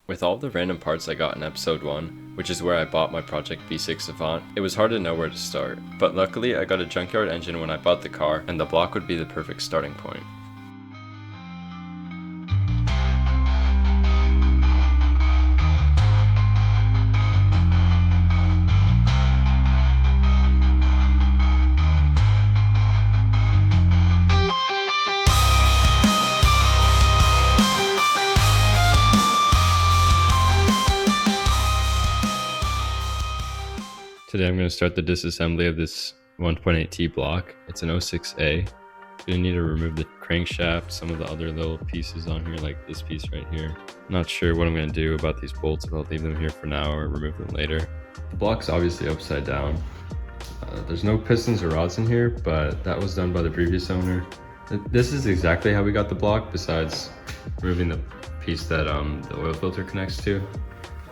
With all the random parts I got in episode 1, which is where I bought my project B6 Avant, it was hard to know where to start. But luckily I got a junkyard engine when I bought the car, and the block would be the perfect starting point. Today I'm going to start the disassembly of this 1.8T block. It's an 06A. Going to need to remove the crankshaft, some of the other little pieces on here, like this piece right here. Not sure what I'm going to do about these bolts, if I'll leave them here for now or remove them later. The block's obviously upside down. There's no pistons or rods in here, but that was done by the previous owner. This is exactly how we got the block, besides removing the piece that the oil filter connects to.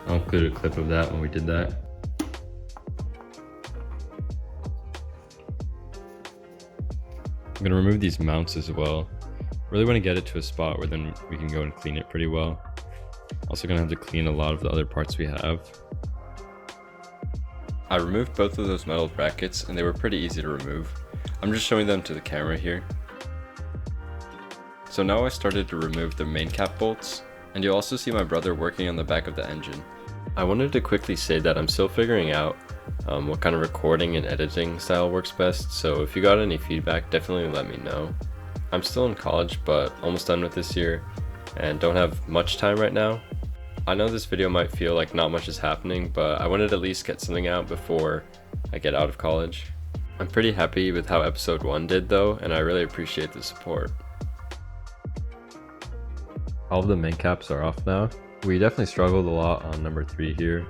I'll include a clip of that when we did that. I'm going to remove these mounts as well. Really want to get it to a spot where then we can go and clean it pretty well. Also going to have to clean a lot of the other parts we have. I removed both of those metal brackets and they were pretty easy to remove. I'm just showing them to the camera here. So now I started to remove the main cap bolts, and you'll also see my brother working on the back of the engine. I wanted to quickly say that I'm still figuring out what kind of recording and editing style works best, so if you got any feedback, definitely let me know. I'm still in college, but almost done with this year, and don't have much time right now. I know this video might feel like not much is happening, but I wanted to at least get something out before I get out of college. I'm pretty happy with how episode 1 did though, and I really appreciate the support. All of the main caps are off now. We definitely struggled a lot on number 3 here.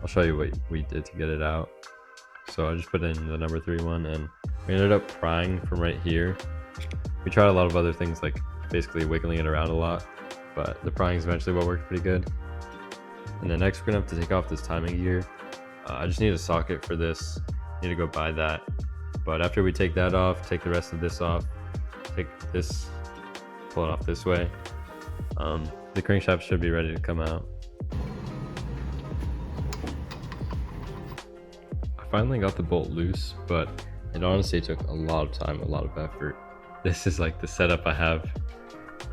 I'll show you what we did to get it out. So I just put in the number 3 one, and we ended up prying from right here. We tried a lot of other things, like basically wiggling it around a lot, but the prying is eventually what worked pretty good. And then next we're gonna have to take off this timing gear. I just need a socket for this. Need to go buy that. But after we take that off, take the rest of this off, take this, pull it off this way. The crankshaft should be ready to come out. I finally got the bolt loose, but it honestly took a lot of time, a lot of effort. This is like the setup I have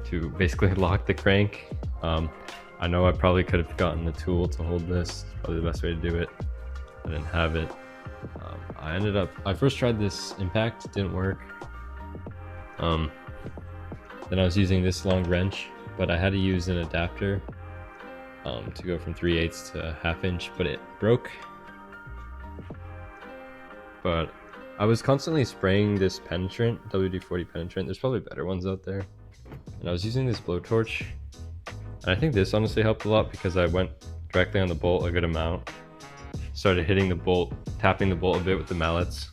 to basically lock the crank. I know I probably could have gotten the tool to hold this. It's probably the best way to do it. I didn't have it. I first tried this impact, it didn't work. Then I was using this long wrench, but I had to use an adapter to go from 3/8 to 1/2 inch, but it broke. But I was constantly spraying this penetrant, WD-40 penetrant. There's probably better ones out there. And I was using this blowtorch. And I think this honestly helped a lot because I went directly on the bolt a good amount. Started hitting the bolt, tapping the bolt a bit with the mallets.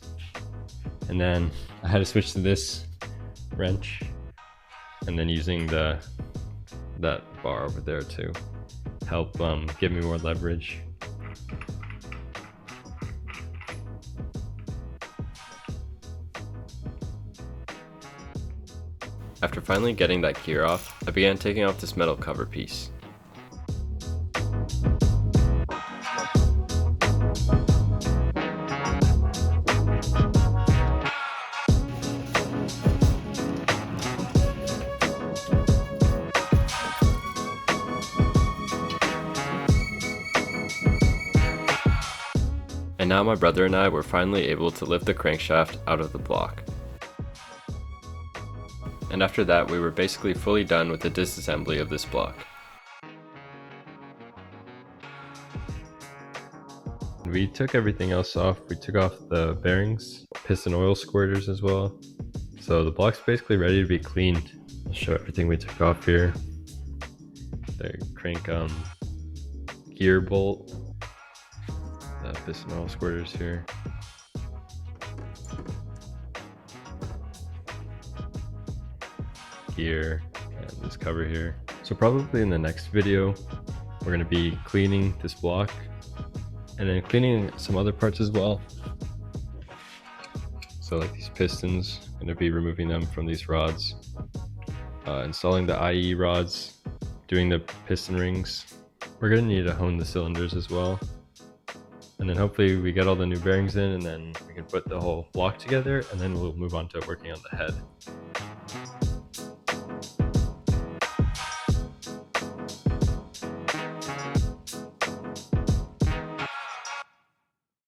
And then I had to switch to this wrench. And then using that bar over there to help give me more leverage. After finally getting that gear off, I began taking off this metal cover piece. And now my brother and I were finally able to lift the crankshaft out of the block. And after that, we were basically fully done with the disassembly of this block. We took everything else off. We took off the bearings, piston oil squirters as well. So the block's basically ready to be cleaned. I'll show everything we took off here. The crank gear bolt, the piston oil squirters here. Gear and this cover here. So probably in the next video we're going to be cleaning this block and then cleaning some other parts as well. So like these pistons, I'm going to be removing them from these rods, installing the IE rods, doing the piston rings, We're gonna need to hone the cylinders as well. And then hopefully we get all the new bearings in, and then we can put the whole block together, and then we'll move on to working on the head.